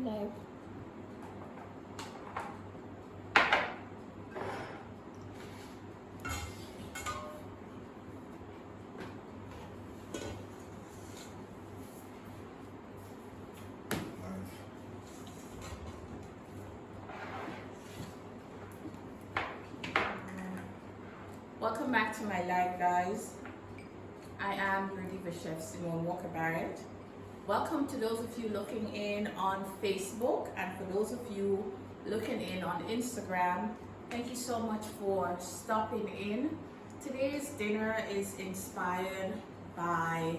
Live. Welcome back to my live, guys. I am Brady Chef Walker-Barrett. Welcome to those of you looking in on Facebook, and for those of you looking in on Instagram, thank you so much for stopping in. Today's dinner is inspired by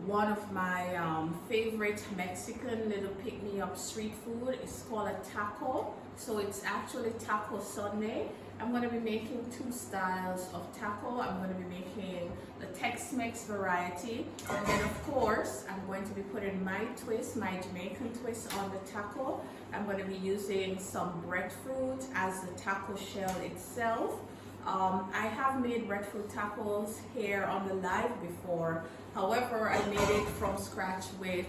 one of my favorite Mexican little pick-me-up street food. It's called a taco. So it's actually Taco Sunday. I'm going to be making two styles of taco. I'm going to be making the Tex-Mex variety, and then of course I'm going to be putting my twist, my Jamaican twist on the taco. I'm going to be using some breadfruit as the taco shell itself. I have made breadfruit tacos here on the live before. However, I made it from scratch with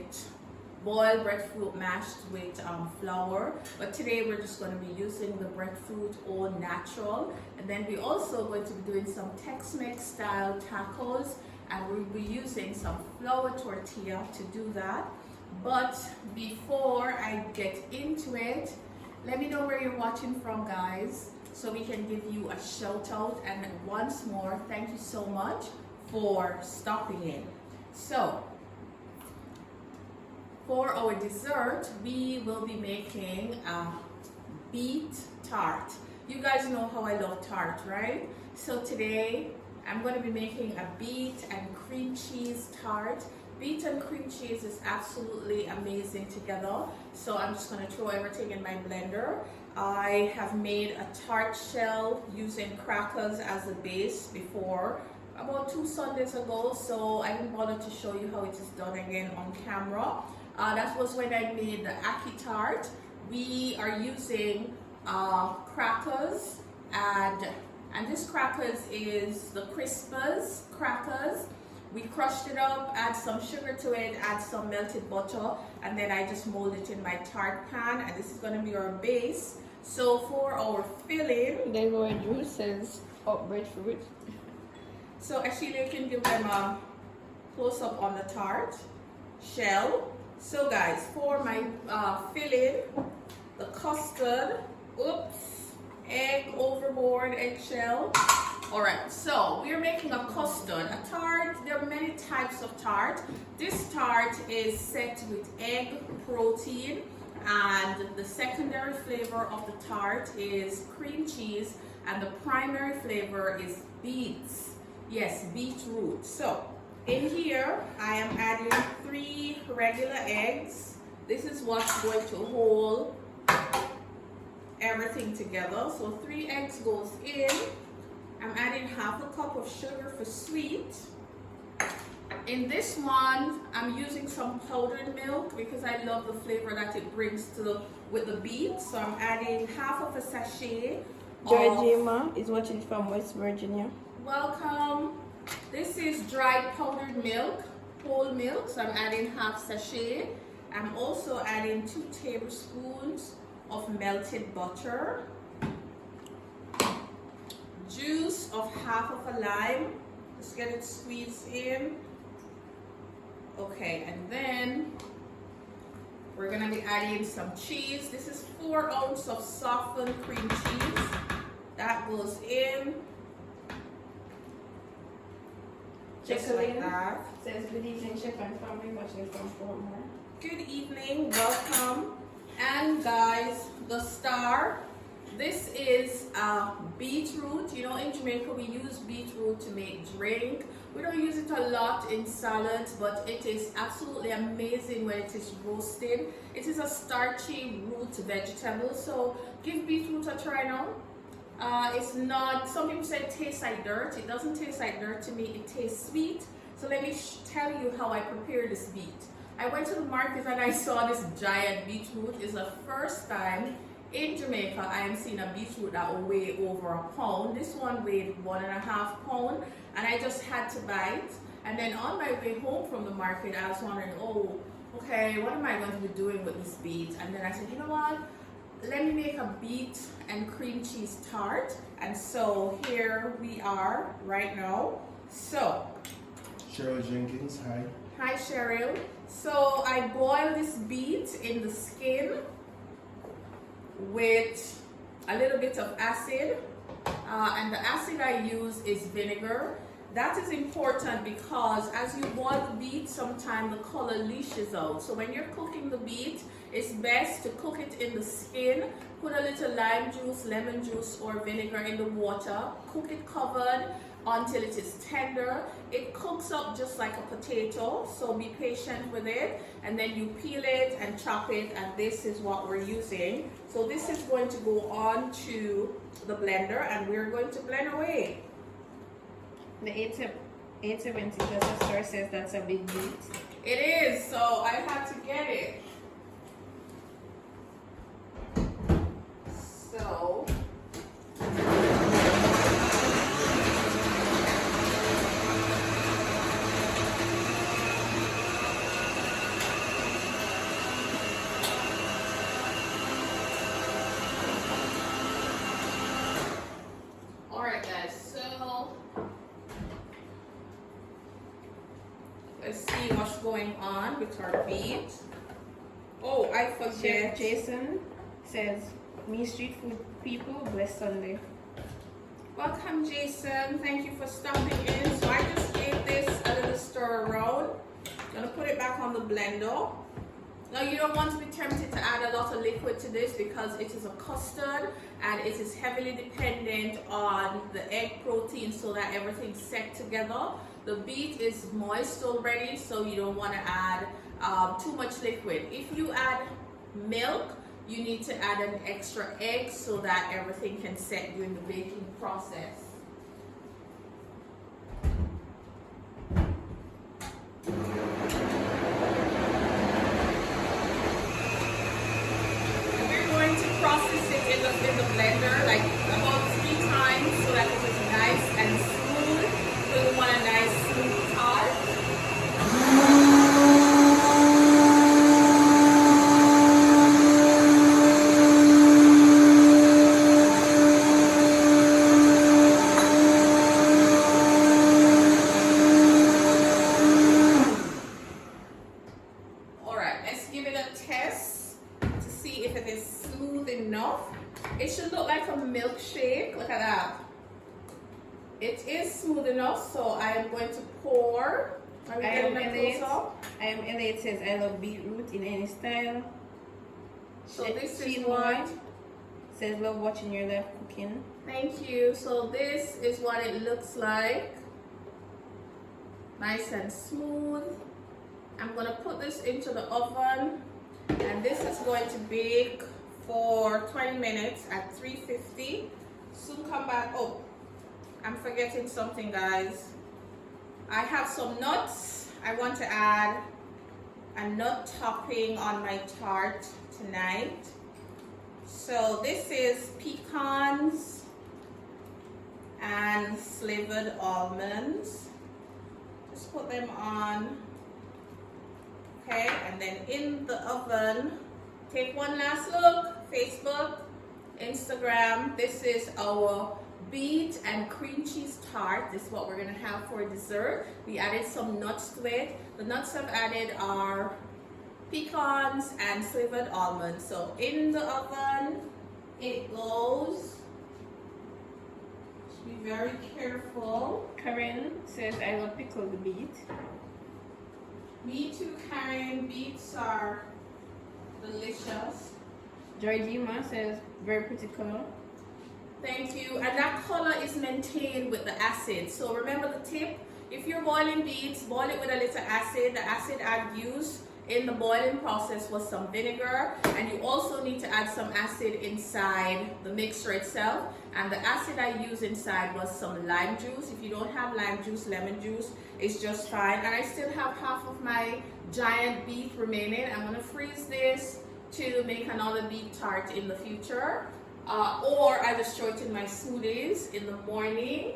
boiled breadfruit mashed with flour, but today we're just going to be using the breadfruit all natural, and then we're also going to be doing some Tex-Mex style tacos, and we'll be using some flour tortilla to do that. But before I get into it, let me know where you're watching from, guys, so we can give you a shout out. And once more, thank you so much for stopping in. So for our dessert, we will be making a beet tart. You guys know how I love tart, right? So today, I'm going to be making a beet and cream cheese tart. Beet and cream cheese is absolutely amazing together. So I'm just going to throw everything in my blender. I have made a tart shell using crackers as a base before, about 2 Sundays ago. So I didn't bother to show you how it is done again on camera. That was when I made the Aki tart. We are using crackers, and this crackers is the Crispers crackers. We crushed it up, add some sugar to it, add some melted butter, and then I just mold it in my tart pan, and this is going to be our base. So for our filling, Then our juices of breadfruit. so actually you can give them a close up on the tart shell. So guys, for my filling, the custard, egg overboard, eggshell. Alright, so we're making a custard, a tart. There are many types of tart. This tart is set with egg protein, and the secondary flavor of the tart is cream cheese, and the primary flavor is beets. Yes, beetroot. So in here, I am adding 3 regular eggs. This is what's going to hold everything together. So 3 eggs goes in. I'm adding half a cup of sugar for sweet. In this one, I'm using some powdered milk because I love the flavor that it brings to with the beets. So I'm adding half of a sachet. Georgina is watching from West Virginia. Welcome. This is dried powdered milk, whole milk, so I'm adding half sachet. I'm also adding 2 tablespoons of melted butter, juice of half of a lime. Let's get it squeezed in. Okay, and then we're gonna be adding some cheese. This is 4 ounces of softened cream cheese. That goes in. Just like that. Says good evening, chef and family watching from Fort Moore. Good evening, welcome. And guys, the star, this is beetroot. You know, in Jamaica we use beetroot to make drink. We don't use it a lot in salads, but it is absolutely amazing when it is roasted. It is a starchy root vegetable, so give beetroot a try now. It's not, some people say it tastes like dirt. It doesn't taste like dirt to me, it tastes sweet. So let me tell you how I prepare this beet. I went to the market and I saw this giant beetroot. It's the first time in Jamaica I am seeing a beetroot that will weigh over a pound. This one weighed 1.5 pounds, and I just had to buy it. And then on my way home from the market, I was wondering, oh, okay, what am I going to be doing with this beet? And then I said, you know what? Let me make a beet and cream cheese tart. And so here we are right now. So, Cheryl Jenkins, hi. hi Cheryl. So I boil this beet in the skin with a little bit of acid. And the acid I use is vinegar. That is important because as you boil the beet, sometimes the color leaches out. So when you're cooking the beet, it's best to cook it in the skin. Put a little lime juice, lemon juice, or vinegar in the water. Cook it covered until it is tender. It cooks up just like a potato, so be patient with it. And then you peel it and chop it, and this is what we're using. So this is going to go on to the blender, and we're going to blend away. The 870 just store says that's a big beet. It is, so I had to get it. So alright guys, so let's see what's going on with our beet. Oh, I Chef forget. Jason says, me street food people, bless Sunday. Welcome, Jason. Thank you for stopping in. So I just gave this a little stir around. Gonna put it back on the blender. Now you don't want to be tempted to add a lot of liquid to this because it is a custard and it is heavily dependent on the egg protein so that everything's set together. The beet is moist already, so you don't want to add too much liquid. If you add milk, you need to add an extra egg so that everything can set during the baking process. And we're going to process it in the blender like about 3 times so that it is nice and smooth. So we want a nice smooth tart. It should look like a milkshake. Look at that. It is smooth enough, so I am going to pour. Are we getting it closer? I am Elliot says I love beetroot in any style. So this is Sheila what says love watching your life cooking. Thank you. So this is what it looks like. Nice and smooth. I'm going to put this into the oven, and this is going to bake for 20 minutes at 350. Soon come back. Oh, I'm forgetting something, guys. I have some nuts. I want to add a nut topping on my tart tonight. So this is pecans and slivered almonds. Just put them on. Okay, and then in the oven, take one last look. Facebook, Instagram. This is our beet and cream cheese tart. This is what we're gonna have for dessert. We added some nuts to it. The nuts I've added are pecans and slivered almonds. So in the oven it goes. Just be very careful. Karen says I love pickled beet. Me too, Karen. Beets are delicious. Georgina says very pretty color. Thank you. And that color is maintained with the acid. So remember the tip, if you're boiling beets, boil it with a little acid. The acid I've used in the boiling process was some vinegar, and you also need to add some acid inside the mixture itself. And the acid I used inside was some lime juice. If you don't have lime juice, lemon juice is just fine. And I still have half of my giant beet remaining. I'm gonna freeze this to make another beet tart in the future, or I just throw it in my smoothies in the morning.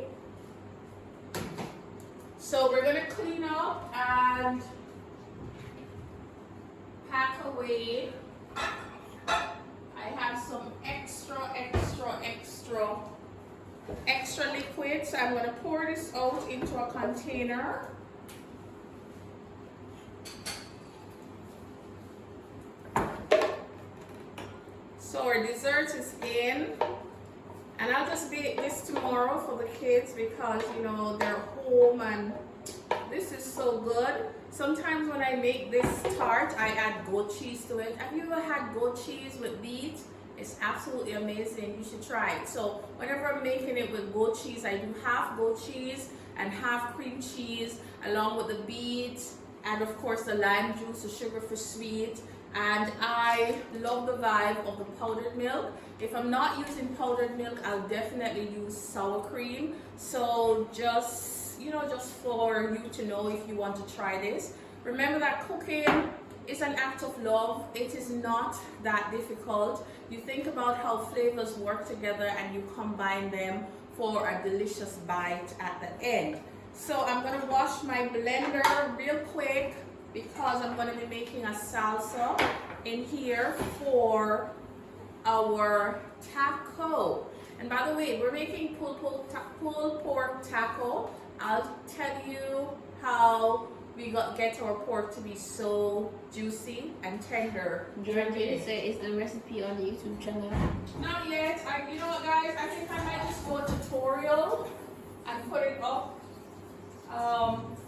So we're gonna clean up and liquid. I have some extra liquid, so I'm going to pour this out into a container. So our dessert is in, and I'll just bake this tomorrow for the kids because, you know, they're home and this is so good. Sometimes when I make this tart, I add goat cheese to it. Have you ever had goat cheese with beet? It's absolutely amazing. You should try it. So whenever I'm making it with goat cheese, I do half goat cheese and half cream cheese along with the beet and of course the lime juice, the sugar for sweet. And I love the vibe of the powdered milk. If I'm not using powdered milk, I'll definitely use sour cream. So just, you know, just for you to know if you want to try this. Remember that cooking is an act of love. It is not that difficult. You think about how flavors work together and you combine them for a delicious bite at the end. So I'm gonna wash my blender real quick because I'm going to be making a salsa in here for our taco. And by the way, we're making pulled pork taco. I'll tell you how we get our pork to be so juicy and tender. Georgie say is the recipe on the YouTube channel? Not yet. You know what, guys? I think I might just go tutorial and put it up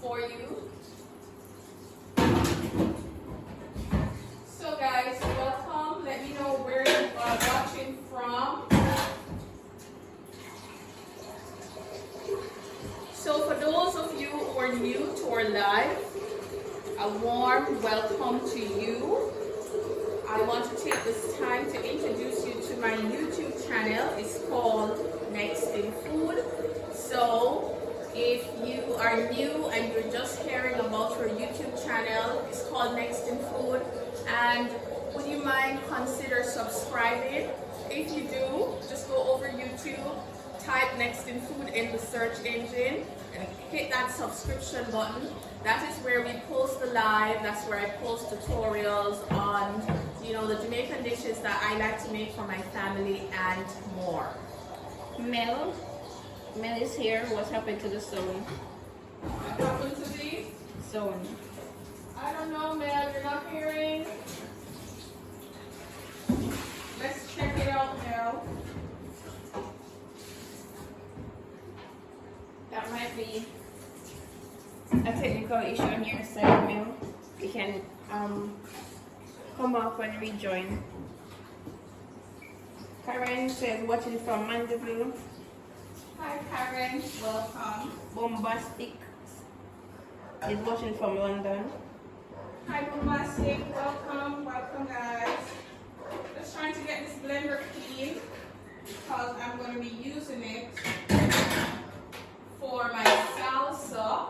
for you. So guys, welcome. Let me know where you are watching from. So for those of you who are new to our live, a warm welcome to you. I want to take this time to introduce you to my YouTube channel. It's called Nextinfood. So if you are new and you're just hearing about your YouTube channel, it's called Nextinfood. And would you mind consider subscribing? If you do, just go over YouTube, type Nextinfood in the search engine and hit that subscription button. That is where we post the live. That's where I post tutorials on, you know, the Jamaican dishes that I like to make for my family and more. Mel is here. What happened to the stone? What happened to the Stone. I don't know, Mel. You're not hearing. Let's check it out, Mel. That might be a technical issue on your side, Mel. You can come up and rejoin. Karen says watching from Mandeville. Hi, Karen. Welcome. Bombastic is watching from London. Hi, Bombastic. Welcome. Welcome, guys. Just trying to get this blender clean because I'm going to be using it for my salsa.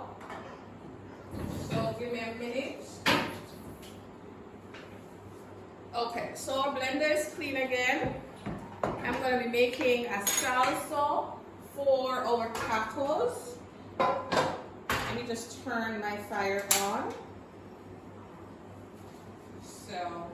So give me a minute. Okay, so our blender is clean again. I'm going to be making a salsa for our tacos. Let me just turn my fire on. So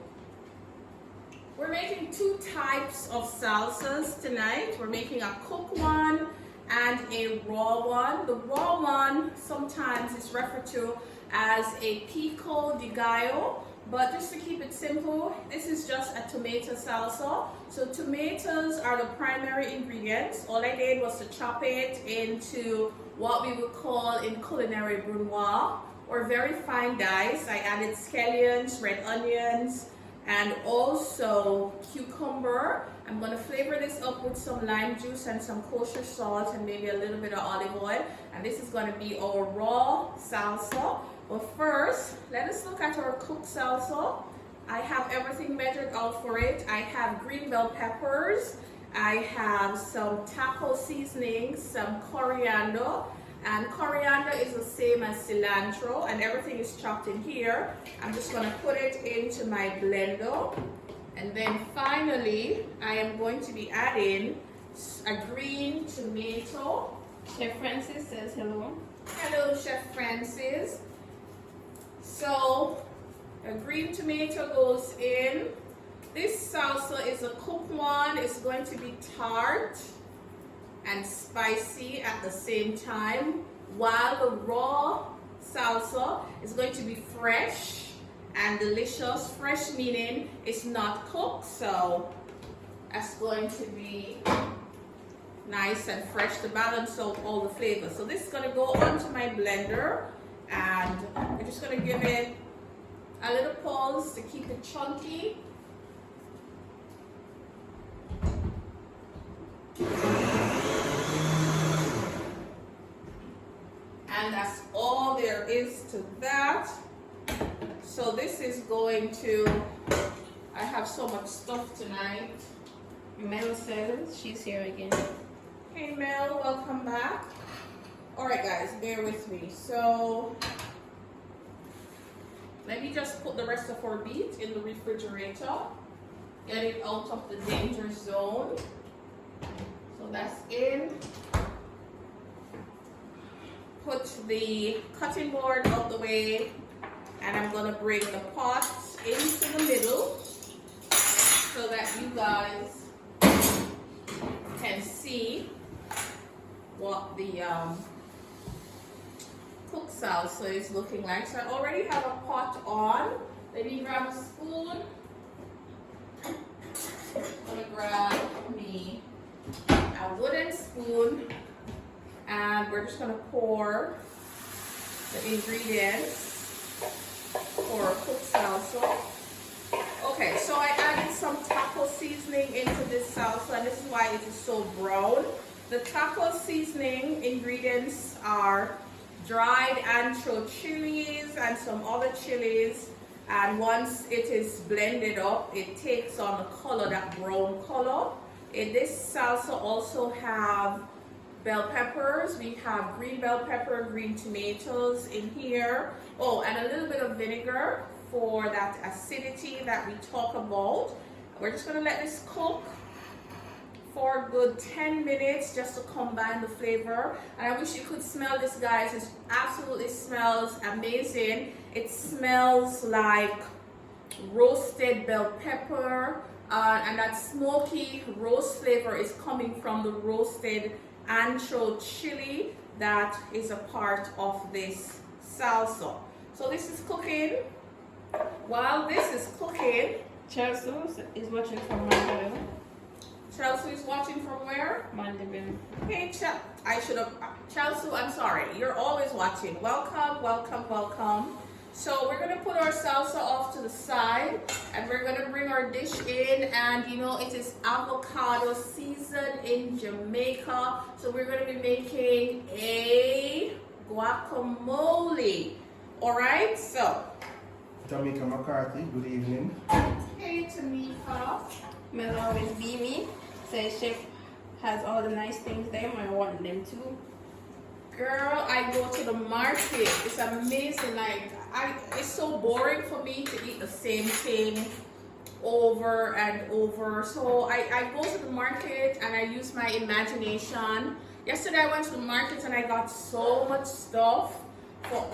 we're making two types of salsas tonight. We're making a cooked one and a raw one. The raw one sometimes is referred to as a pico de gallo, but just to keep it simple, this is just a tomato salsa. So tomatoes are the primary ingredients. All I did was to chop it into what we would call in culinary brunoise, or very fine dice. I added scallions, red onions, and also cucumber. I'm going to flavor this up with some lime juice and some kosher salt and maybe a little bit of olive oil. And this is going to be our raw salsa. But first, let us look at our cooked salsa. I have everything measured out for it. I have green bell peppers. I have some taco seasonings, some coriander. And coriander is the same as cilantro, and everything is chopped in here. I'm just going to put it into my blender. And then finally, I am going to be adding a green tomato. Chef Francis says hello. Hello, Chef Francis. So A green tomato goes in. This salsa is a cooked one. It's going to be tart and spicy at the same time, while the raw salsa is going to be fresh and delicious. Fresh meaning it's not cooked, so that's going to be nice and fresh to balance out all the flavors. So this is going to go onto my blender, and I'm just going to give it a little pulse to keep it chunky. And that's all there is to that. So this is going to, I have so much stuff tonight. Mel says she's here again. Hey Mel, welcome back. Alright guys, bear with me. So let me just put the rest of our beet in the refrigerator. Get it out of the danger zone. So that's in. Put the cutting board out the way, and I'm gonna bring the pot into the middle so that you guys can see what the cooked salsa is looking like. So I already have a pot on. Let me grab a spoon. I'm gonna grab me a wooden spoon, and we're just gonna pour the ingredients for a cooked salsa. Okay, so I added some taco seasoning into this salsa, and this is why it is so brown. The taco seasoning ingredients are dried ancho chilies and some other chilies, and once it is blended up, it takes on the color, that brown color. In this salsa also have bell peppers. We have green bell pepper, green tomatoes in here. Oh, and a little bit of vinegar for that acidity that we talk about. We're just gonna let this cook for a good 10 minutes just to combine the flavor. And I wish you could smell this, guys. It absolutely smells amazing. It smells like roasted bell pepper, and that smoky roast flavor is coming from the roasted ancho chili that is a part of this salsa. So this is cooking. While this is cooking, Chelsea is watching from Mandeville. Chelsea is watching from where? Mandeville. Hey, Chelsea, I'm sorry. You're always watching. Welcome, welcome, welcome. So we're going to put our salsa off to the side, and we're going to bring our dish in, and you know it is avocado season in Jamaica. So we're going to be making a guacamole. All right, so. Tamika McCarthy, good evening. Hey, Tamika. Mel always be me. Says Chef has all the nice things there. I want them too. Girl, I go to the market. It's amazing. Like, it's so boring for me to eat the same thing over and over. So I go to the market and I use my imagination. Yesterday I went to the market and I got so much stuff for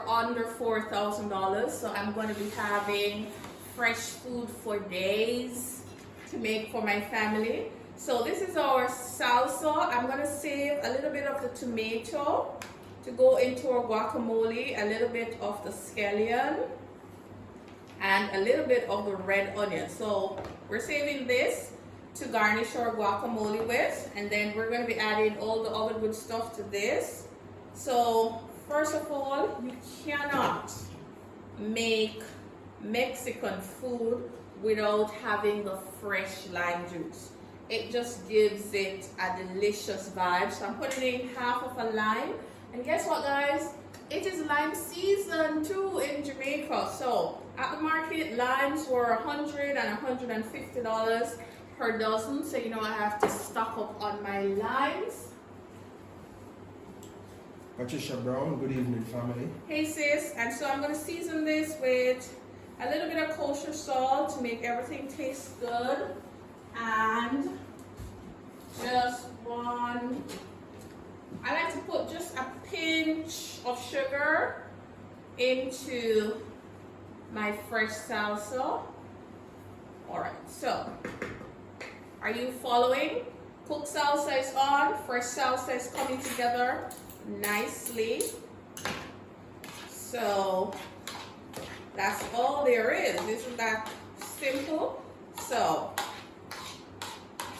under $4,000. So I'm going to be having fresh food for days to make for my family. So this is our salsa. I'm going to save a little bit of the tomato to go into our guacamole, a little bit of the scallion, and a little bit of the red onion. So we're saving this to garnish our guacamole with, and then we're going to be adding all the other good stuff to this. So first of all, you cannot make Mexican food without having the fresh lime juice. It just gives it a delicious vibe. So I'm putting in half of a lime. And guess what, guys? It is lime season too in Jamaica. So at the market, limes were $100 and $150 per dozen. So you know I have to stock up on my limes. Patricia Brown, good evening, family. Hey sis, and so I'm going to season this with a little bit of kosher salt to make everything taste good, and just I like to put just a pinch of sugar into my fresh salsa. Alright, so are you following? Cooked salsa is on, fresh salsa is coming together nicely. So that's all there is. Isn't that simple? So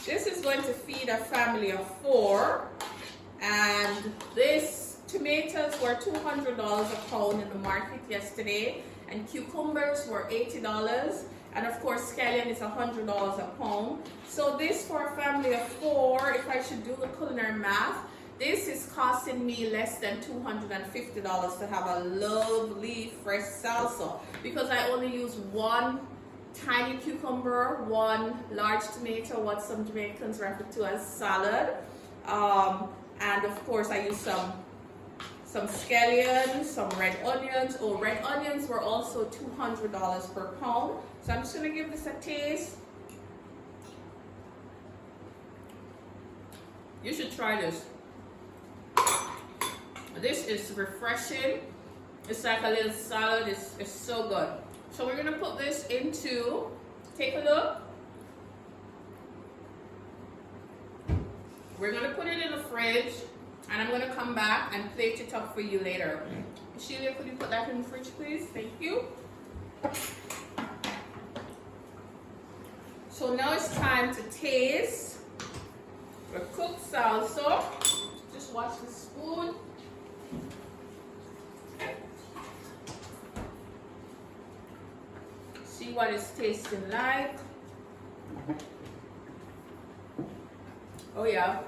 this is going to feed a family of 4, and this tomatoes were $200 a pound in the market yesterday, and cucumbers were $80, and of course scallion is $100 a pound. So this for a family of 4, if I should do the culinary math, this is costing me less than $250 to have a lovely fresh salsa, because I only use 1 tiny cucumber, 1 large tomato, what some Jamaicans refer to as salad, and of course I use some scallions, some red onions. Oh, red onions were also $200 per pound. So I'm just gonna give this a taste. You should try this. This is refreshing. It's like a little salad. It's so good. So we're gonna put this into, take a look. We're gonna put it in the fridge, and I'm gonna come back and plate it up for you later. Sheila, could you put that in the fridge, please? Thank you. So now it's time to taste the cooked salsa. Just watch the spoon. See what it's tasting like. Oh yeah,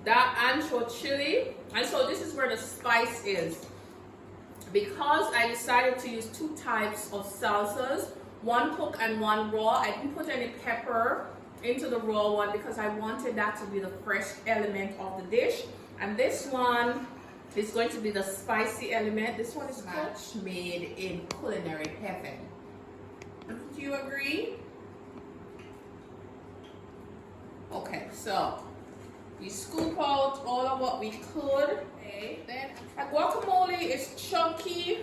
that ancho chili. And so this is where the spice is. Because I decided to use 2 types of salsas, 1 cooked and 1 raw. I didn't put any pepper into the raw one because I wanted that to be the fresh element of the dish. And this one is going to be the spicy element. This one is much made in culinary heaven. Do you agree? Okay, so we scoop out all of what we could. Okay. Then guacamole is chunky,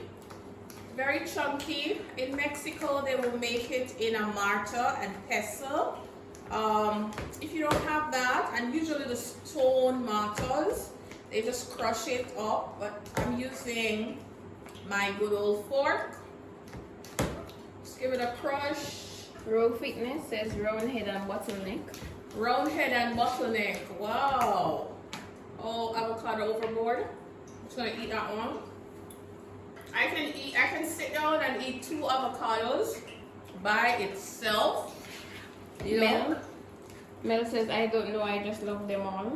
very chunky. In Mexico, they will make it in a mortar and pestle. If you don't have that, and usually the stone mortars, they just crush it up, but I'm using my good old fork. Just give it a crush. Raw Fitness says round head and bottleneck. Round head and bottleneck. Wow. Oh, avocado overboard. I'm just gonna eat that one. I can sit down and eat 2 avocados by itself. You know? Mel says, I don't know, I just love them all.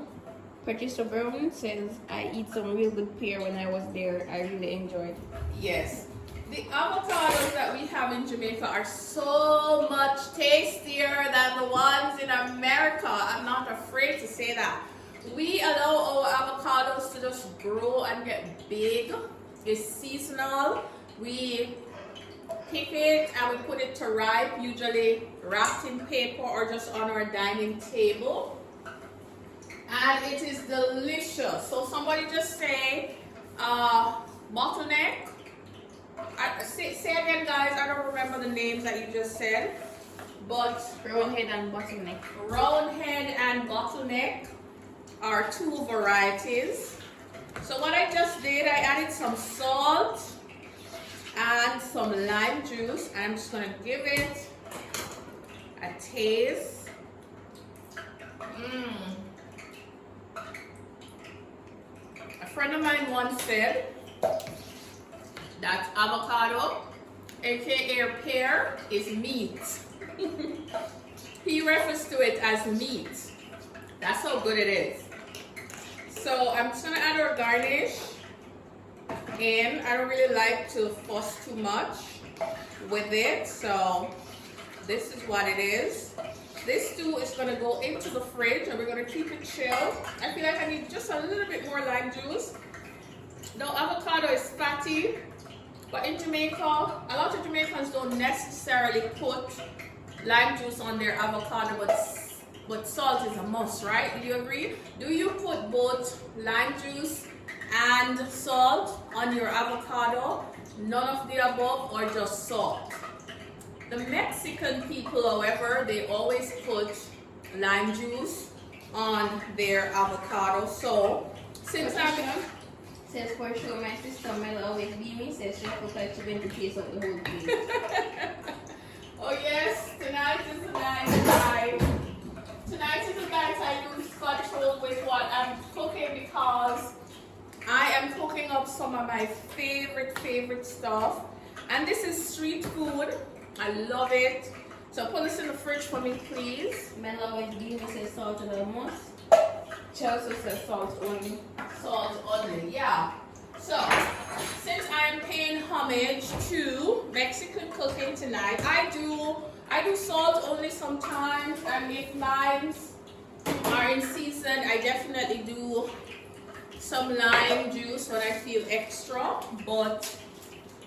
Patricia Brown says, I eat some real good pear when I was there. I really enjoyed. Yes. The avocados that we have in Jamaica are so much tastier than the ones in America. I'm not afraid to say that. We allow our avocados to just grow and get big. It's seasonal. We pick it and we put it to ripe, usually wrapped in paper or just on our dining table. And it is delicious. So somebody just say bottleneck. Say again, guys. I don't remember the names that you just said. But Round head and bottleneck. Round head and bottleneck are 2 varieties. So what I just did, I added some salt and some lime juice. And I'm just going to give it a taste. A friend of mine once said that avocado, aka pear, is meat. He refers to it as meat. That's how good it is. So I'm just gonna add our garnish in. I don't really like to fuss too much with it, so this is what it is. This too is gonna go into the fridge and we're gonna keep it chilled. I feel like I need just a little bit more lime juice. The avocado is fatty, but in Jamaica, a lot of Jamaicans don't necessarily put lime juice on their avocado, but salt is a must, right? Do you agree? Do you put both lime juice and salt on your avocado? none of the above, or just salt. The Mexican people, however, they always put lime juice on their avocado. So since I'm says for sure my sister Mel always be me, says she looks like she's been to chase up the whole place. Oh yes, tonight is the night. Tonight is the night I lose control with what I'm cooking, because I am cooking up some of my favorite stuff. And this is street food. I love it. So put this in the fridge for me, please. Mel always be me, says salt to the most. Chelsea says salt only. Salt only, yeah. So, since I'm paying homage to Mexican cooking tonight, I do salt only sometimes, and if mine are in season, I definitely do some lime juice when I feel extra. But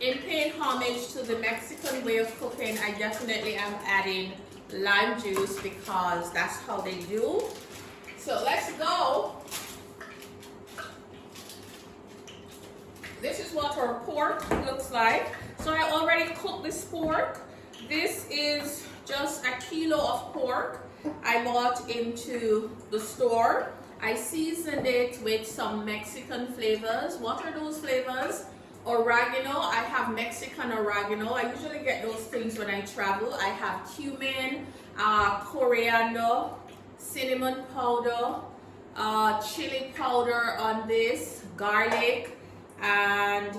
in paying homage to the Mexican way of cooking, I definitely am adding lime juice because that's how they do. So let's go. This is what our pork looks like. So I already cooked this pork. This is just a kilo of pork I bought into the store. I seasoned it with some Mexican flavors. What are those flavors? Oregano. I have Mexican oregano. I usually get those things when I travel. I have cumin, coriander, cinnamon powder, chili powder on this, garlic, and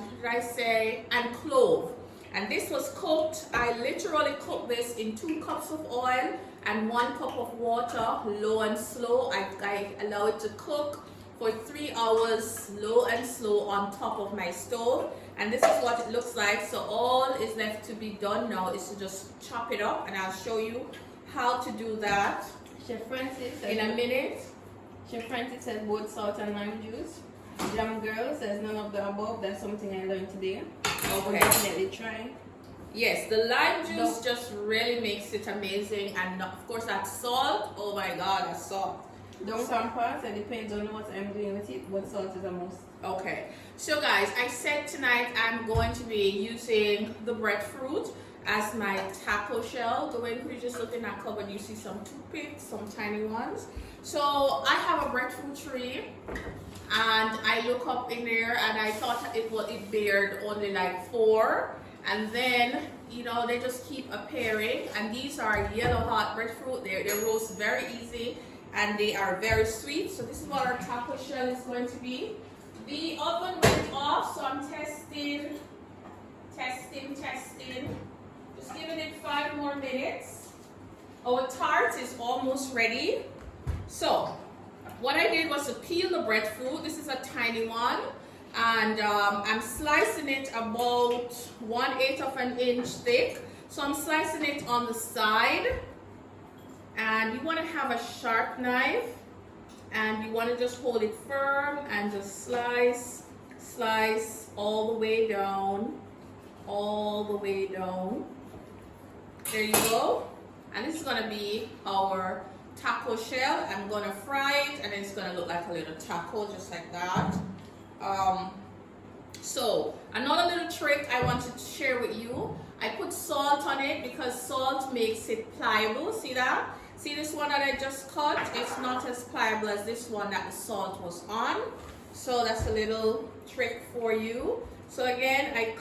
and clove. And this was cooked. I literally cooked this in 2 cups of oil and 1 cup of water, low and slow. I allow it to cook for 3 hours, low and slow, on top of my stove. And this is what it looks like. So all is left to be done now is to just chop it up, and I'll show you how to do that Chef Francis says in a minute. Chef Francis says both salt and lime juice. Jam Girl says none of the above. That's something I learned today. I'll definitely try. Yes, the lime juice just really makes it amazing, and of course that salt. Oh my God, that salt. Don't compare. It depends on what I'm doing with it. What salt is the most? Okay, so guys, I said tonight I'm going to be using the breadfruit as my taco shell. Go in, you just look in that cupboard, you see some toothpicks, some tiny ones. So I have a breadfruit tree, and I look up in there, and I thought it bared only like 4, and then you know they just keep appearing. And these are yellow hot breadfruit. They roast very easy, and they are very sweet. So this is what our taco shell is going to be. The oven went off, so I'm testing. Just giving it 5 more minutes. Our tart is almost ready. So what I did was to peel the breadfruit. This is a tiny one, and I'm slicing it about 1/8 of an inch thick. So I'm slicing it on the side, and you want to have a sharp knife, and you want to just hold it firm and just slice all the way down, There you go. And this is going to be our taco shell. I'm going to fry it, and it's going to look like a little taco, just like that. So another little trick I wanted to share with you. I put salt on it because salt makes it pliable. See that? See this one that I just cut? It's not as pliable as this one that the salt was on. So that's a little trick for you. So again, I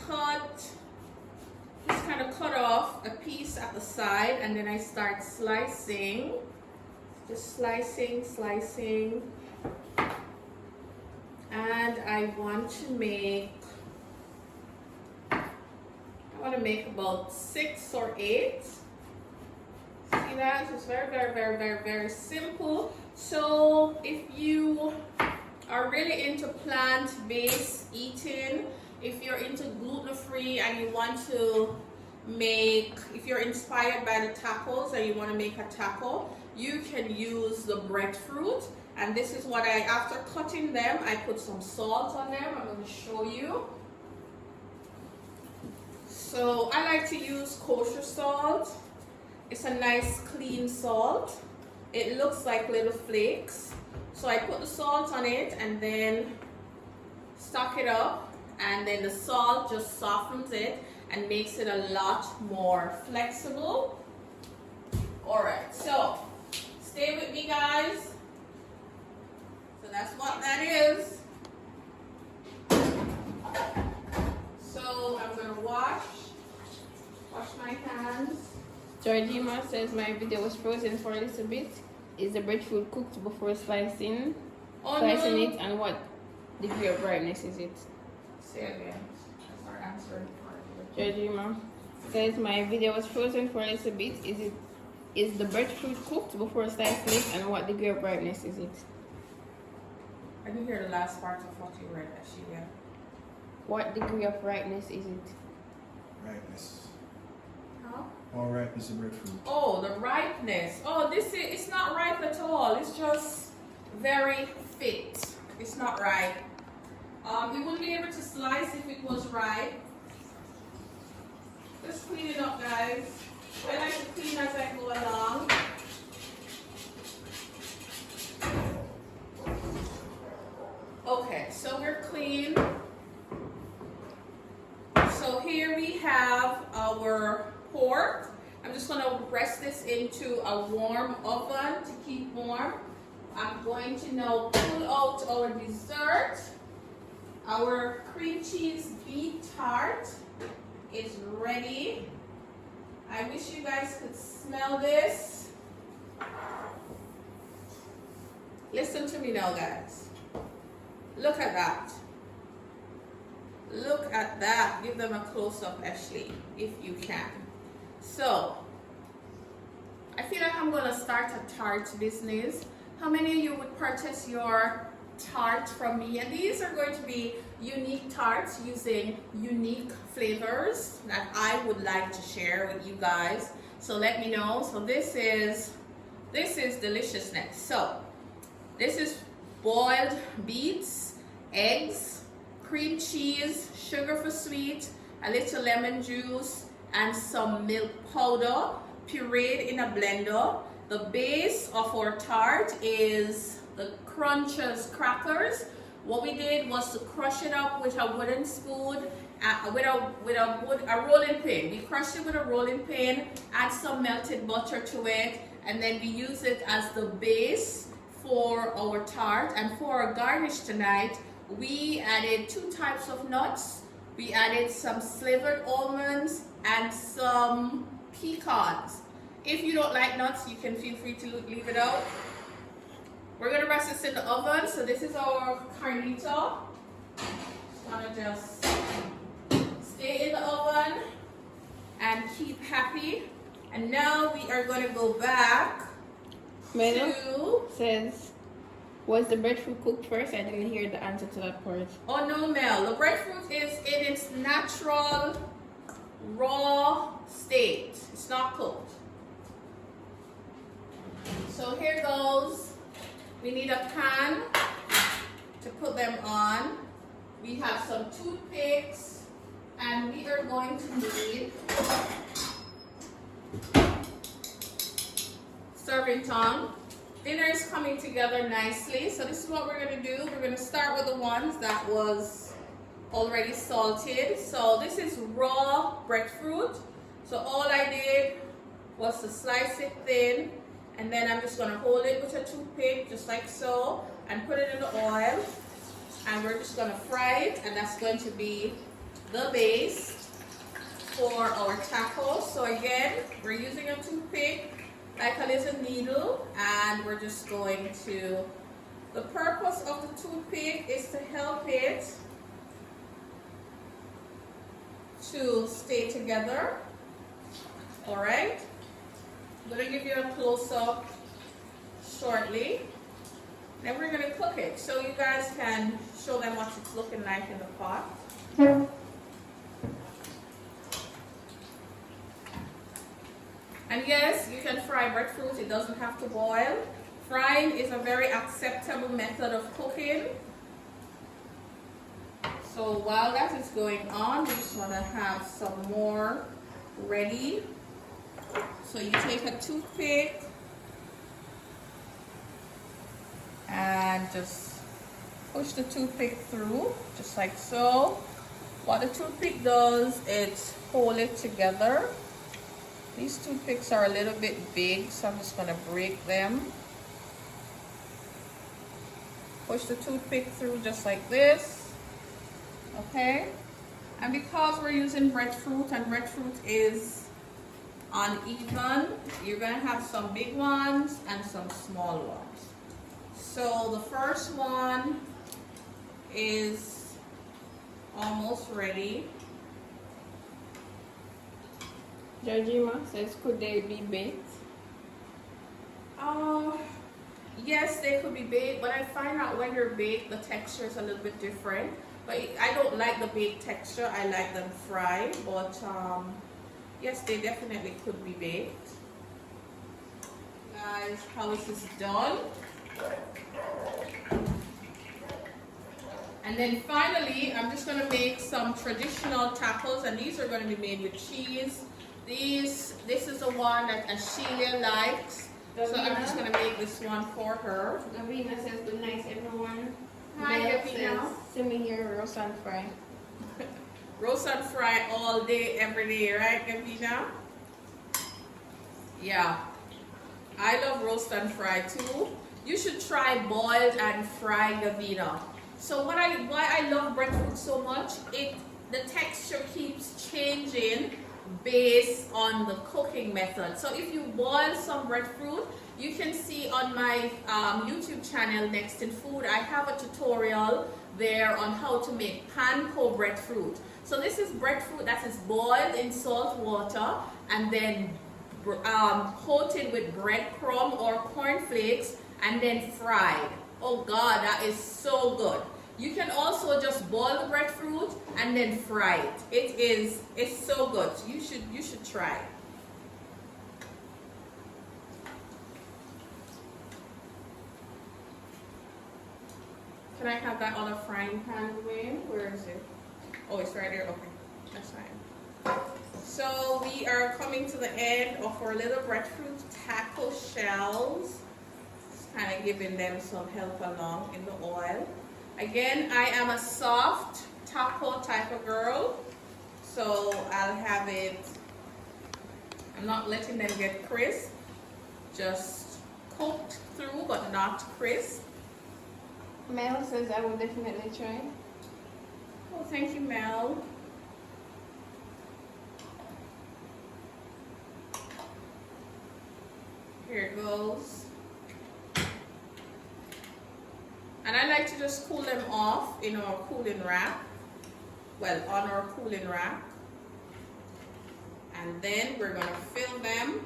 just kind of cut off a piece at the side, and then I start slicing. Just slicing. And I want to make about 6 or 8. See that? It's very simple. So if you are really into plant-based eating, if you're into gluten-free and you want to if you're inspired by the tacos and you want to make a taco, you can use the breadfruit. And this is what after cutting them, I put some salt on them. I'm going to show you. So I like to use kosher salt. It's a nice clean salt. It looks like little flakes. So I put the salt on it and then stock it up and then the salt just softens it and makes it a lot more flexible. All right, so stay with me, guys. So that's what that is. So I'm gonna wash my hands. Georgina says my video was frozen for a little bit. Is the breadfruit cooked before slicing? Oh, Slicing no. it, and what degree of brightness is it? Say again. That's our answer. Georgina says my video was frozen for a little bit. Is the breadfruit cooked before slicing it, and what degree of brightness is it? I didn't hear the last part of what you read, actually. Yeah. What degree of ripeness is it? Ripeness. Huh? All ripeness of breadfruit. Oh, the ripeness. Oh, it's not ripe at all. It's just very fit. It's not ripe. You wouldn't be able to slice if it was ripe. Just clean it up, guys. I like to clean as I go along. Okay, so we're clean. So here we have our pork. I'm just going to press this into a warm oven to keep warm. I'm going to now pull out our dessert. Our cream cheese beet tart is ready. I wish you guys could smell this. Listen to me now, guys. Look at that. Look at that. Give them a close-up, Ashley, if you can. So, I feel like I'm going to start a tart business. How many of you would purchase your tart from me? And these are going to be unique tarts using unique flavors that I would like to share with you guys. So let me know. So this is deliciousness. So this is boiled beets, eggs, cream cheese, sugar for sweet, a little lemon juice, and some milk powder pureed in a blender. The base of our tart is the Crunches crackers. What we did was to crush it up with a wooden spoon, with a rolling pin. We crushed it with a rolling pin, add some melted butter to it, and then we use it as the base for our tart. And for our garnish tonight, we added 2 types of nuts. We added some slivered almonds and some pecans. If you don't like nuts, you can feel free to leave it out. We're gonna rest this in the oven. So this is our carnita. Just wanna just stay in the oven and keep happy. And now we are gonna go back to... says, was the breadfruit cooked first? I didn't hear the answer to that part. Oh no, Mel. The breadfruit is in its natural raw state. It's not cooked. So here goes. We need a pan to put them on. We have some toothpicks, and we are going to need serving tongue. Dinner is coming together nicely. So this is what we're going to do. We're going to start with the ones that was already salted. So this is raw breadfruit. So all I did was to slice it thin, and then I'm just going to hold it with a toothpick just like so and put it in the oil, and we're just going to fry it, and that's going to be the base for our tacos. So again, we're using a toothpick like a little needle, and we're just going to, the purpose of the toothpick is to help it to stay together. All right, I'm going to give you a close-up shortly. Then we're going to cook it so you guys can show them what it's looking like in the pot. And yes, you can fry breadfruit. It doesn't have to boil. Frying is a very acceptable method of cooking. So while that is going on, we just want to have some more ready. So you take a toothpick and just push the toothpick through, just like so. What the toothpick does, it's hold it together. These toothpicks are a little bit big, so I'm just going to break them. Push the toothpick through just like this. Okay? And because we're using breadfruit, and breadfruit is uneven, you're going to have some big ones and some small ones. So the first one is almost ready. Georgina says, could they be baked? Yes, they could be baked, but I find out when they're baked, the texture is a little bit different. But I don't like the baked texture. I like them fried, but yes, they definitely could be baked. Guys, how is this done? And then finally, I'm just going to make some traditional tacos, and these are going to be made with cheese. This is the one that Ashelia likes, so I'm just going to make this one for her. Gavina says, good night, everyone. Hi, Mel Gavina. says, simi here, roast and fry. Roast and fry all day, every day, right, Gavina? Yeah, I love roast and fry too. You should try boiled and fried, Gavina. So why I love breadfruit so much, the texture keeps changing based on the cooking method. So if you boil some breadfruit, you can see on my YouTube channel, Nextinfood, I have a tutorial there on how to make panko breadfruit. So this is breadfruit that is boiled in salt water and then coated with breadcrumb or cornflakes and then fried. Oh God, that is so good. You can also just boil the breadfruit and then fry it. It's so good. You should try it. Can I have that other frying pan, Wayne? Where is it? Oh, it's right there. Okay, that's fine. So we are coming to the end of our little breadfruit taco shells. Just kind of giving them some help along in the oil. Again, I am a soft taco type of girl, so I'll have it. I'm not letting them get crisp, just cooked through but not crisp. Mel says, I will definitely try. Oh, thank you, Mel. Here it goes. And I like to just cool them off in our cooling rack. Well, on our cooling rack. And then we're going to fill them.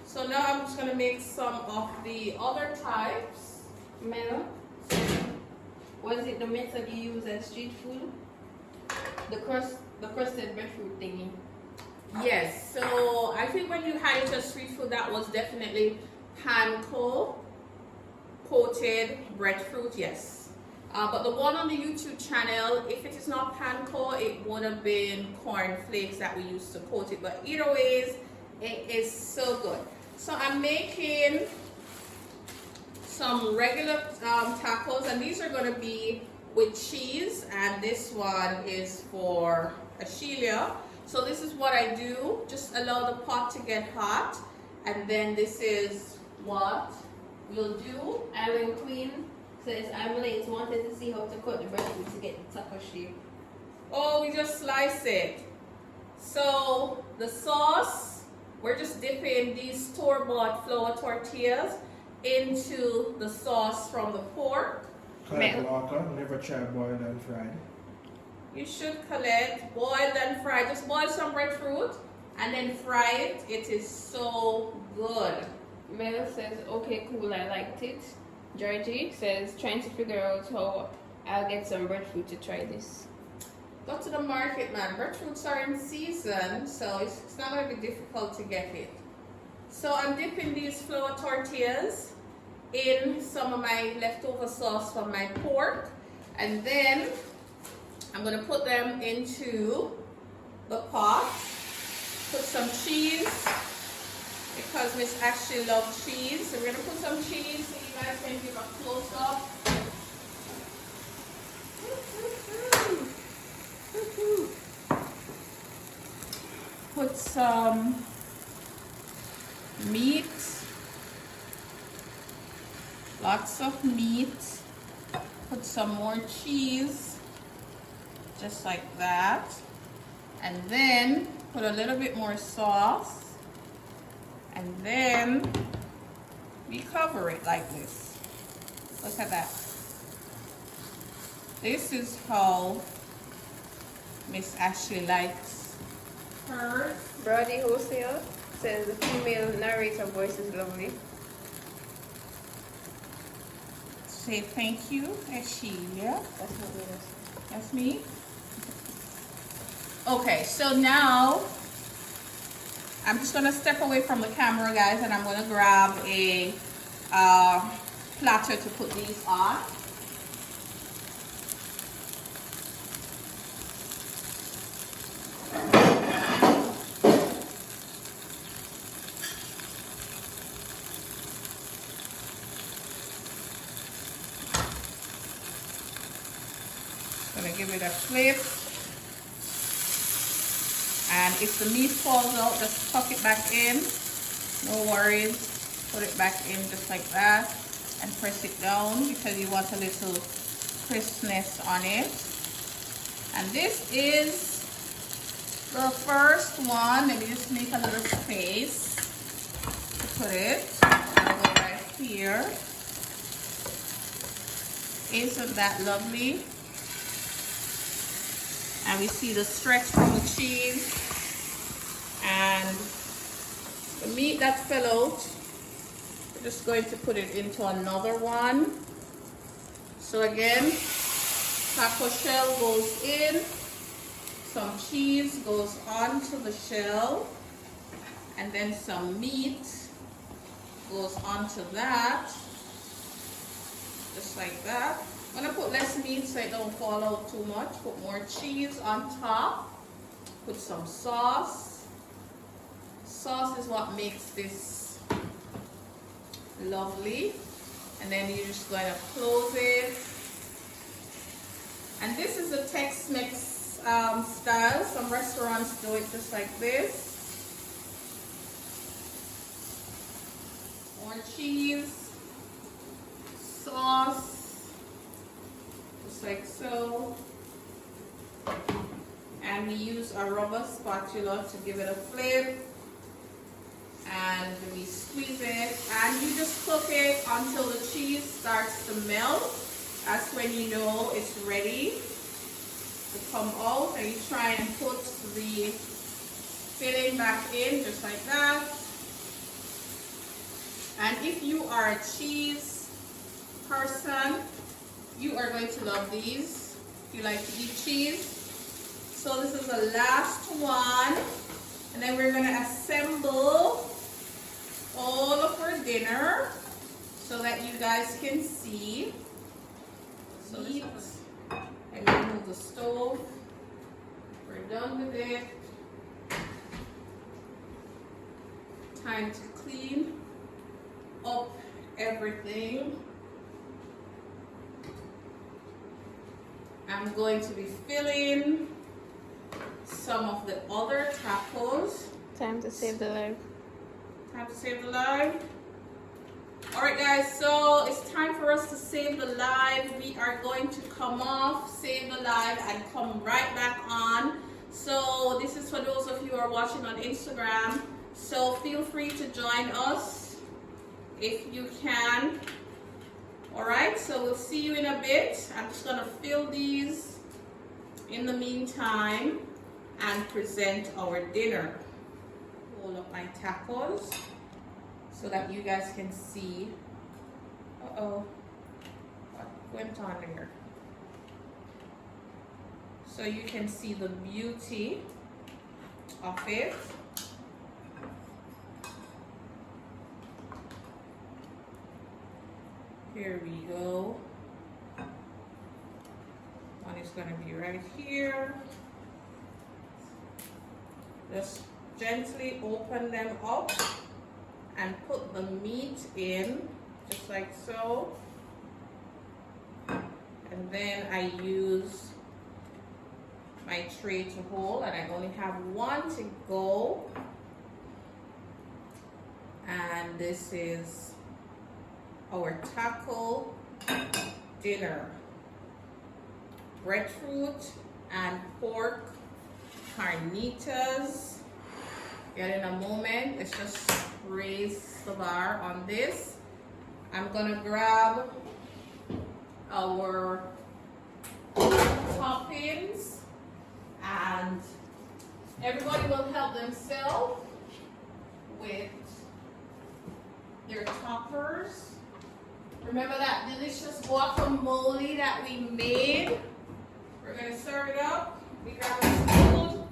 So now I'm just going to make some of the other types. Mel, was it the method you use at street food? The crusted breadfruit thingy. Yes, so I think when you had it at street food, that was definitely panko coated breadfruit, yes. But the one on the YouTube channel, if it is not panko, it would have been corn flakes that we used to coat it. But either ways, it is so good. So I'm making some regular tacos, and these are going to be with cheese, and this one is for Ashelia. So this is what I do, just allow the pot to get hot, and then this is what we'll do. Iron Queen says, I'm late, wanted to see how to cut the breadfruit to get the taco shape. Oh, we just slice it. So the sauce, we're just dipping these store-bought flour tortillas into the sauce from the pork. Chef Walker, never try boiled and fried. You should collect boiled and fried. Just boil some breadfruit and then fry it. It is so good. Mel says, okay, cool, I liked it. Georgie says, trying to figure out how I'll get some breadfruit to try this. Go to the market, man. Breadfruits are in season, so it's not going to be difficult to get it. So I'm dipping these flour tortillas in some of my leftover sauce from my pork, and then I'm going to put them into the pot. Put some cheese, because Miss Ashley loves cheese. So we're going to put some cheese so you guys can give a close up. put some meat, lots of meat, put some more cheese, just like that, and then put a little bit more sauce, and then we cover it like this. Look at that. This is how Miss Ashley likes hers. Brody Wholesale says the female narrator voice is lovely. Say thank you, Ashelia. That's not me. That's me. Okay, so now I'm just gonna step away from the camera, guys, and I'm gonna grab a platter to put these on. Gonna give it a flip, and if the meat falls out, just tuck it back in, no worries. Put it back in just like that and press it down because you want a little crispness on it. And this is the first one. Let me just make a little space to put it. I'll go right here. Isn't that lovely? And we see the stretch from the cheese and the meat that fell out. We're just going to put it into another one. So again, taco shell goes in, some cheese goes onto the shell, and then some meat goes onto that, just like that. I'm gonna put less meat so it don't fall out too much. Put more cheese on top. Put some sauce. Sauce is what makes this lovely. And then you're just going to close it. And this is a Tex-Mex style. Some restaurants do it just like this. More cheese, sauce. Like so, and we use a rubber spatula to give it a flip, and we squeeze it, and you just cook it until the cheese starts to melt. That's when you know it's ready to come out, and you try and put the filling back in just like that. And if you are a cheese person, you are going to love these if you like to eat cheese. So this is the last one, and then we're going to assemble all of our dinner so that you guys can see. So let me move the stove. We're done with it. Time to clean up everything. I'm going to be filling some of the other tacos. Time to save the life. Time to save the life. Alright guys, so it's time for us to save the live. We are going to come off, save the live, and come right back on. So this is for those of you who are watching on Instagram. So feel free to join us if you can. Alright, so we'll see you in a bit. I'm just going to fill these in the meantime and present our dinner. Roll up my tacos so that you guys can see. Uh-oh, what went on there? So you can see the beauty of it. Here we go. One is going to be right here. Just gently open them up and put the meat in, just like so. And then I use my tray to hold, and I only have one to go. And this is our taco dinner. Breadfruit and pork carnitas. Get in a moment. Let's just raise the bar on this. I'm gonna grab our toppings, and everybody will help themselves with their toppers. Remember that delicious guacamole that we made? We're gonna serve it up. We grab a spoon,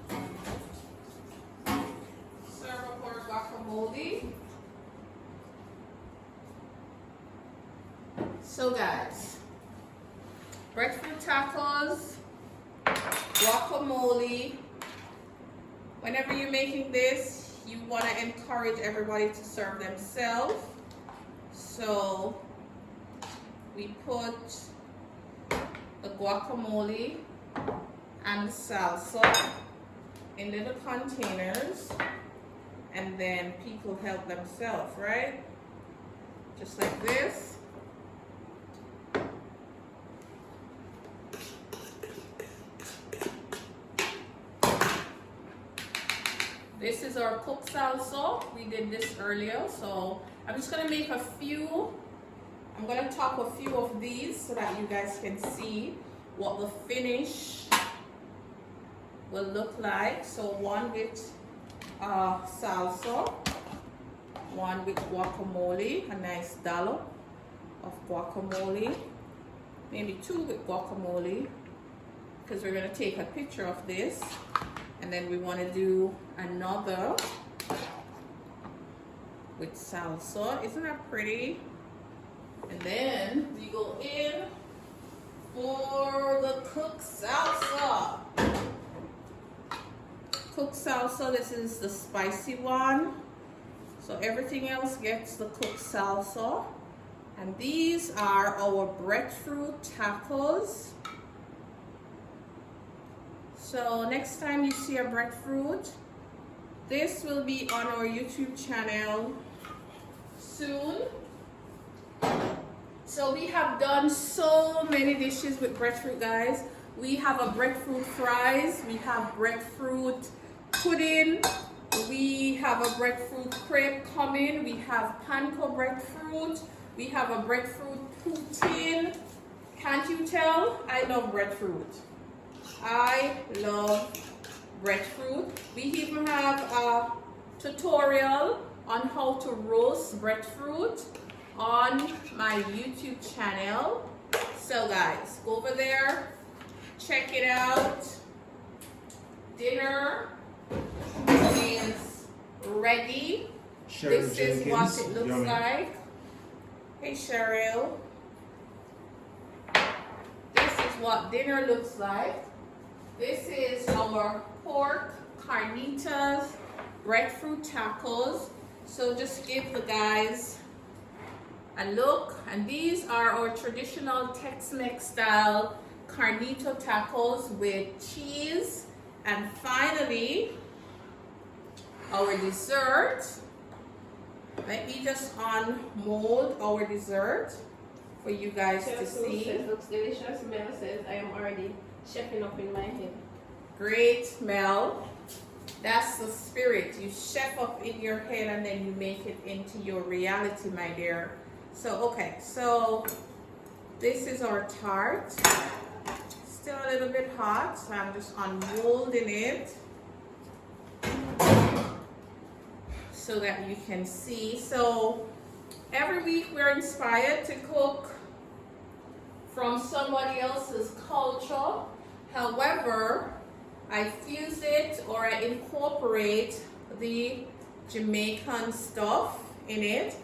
serve up our guacamole. So guys, breadfruit tacos, guacamole. Whenever you're making this, you want to encourage everybody to serve themselves. So we put the guacamole and the salsa in little containers, and then people help themselves, right? Just like this. This is our cooked salsa. We did this earlier, so I'm just gonna make a few. I'm gonna top a few of these so that you guys can see what the finish will look like. So one with salsa, one with guacamole, a nice dollop of guacamole, maybe two with guacamole, because we're gonna take a picture of this. And then we want to do another with salsa. Isn't that pretty? And then we go in for the cooked salsa. Cooked salsa, this is the spicy one. So everything else gets the cooked salsa. And these are our breadfruit tacos. So next time you see a breadfruit, this will be on our YouTube channel soon. So we have done so many dishes with breadfruit, guys. We have a breadfruit fries, we have breadfruit pudding, we have a breadfruit crepe coming, we have panko breadfruit, we have a breadfruit poutine. Can't you tell? I love breadfruit. I love breadfruit. We even have a tutorial on how to roast breadfruit on my YouTube channel. So guys, go over there, check it out. Dinner is ready. This is what it looks like. Hey Cheryl. This is what dinner looks like. This is our pork carnitas breadfruit tacos. So just give the guys a look. And these are our traditional Tex-Mex style carnita tacos with cheese. And finally, our dessert. Let me just unmold our dessert for you guys to see. It looks delicious. Mel says I am already chefing up in my head. Great smell. That's the spirit. You chef up in your head and then you make it into your reality, my dear. So, okay, so this is our tart. Still a little bit hot, so I'm just unmolding it so that you can see. So every week we're inspired to cook from somebody else's culture. However, I fuse it or I incorporate the Jamaican stuff in it.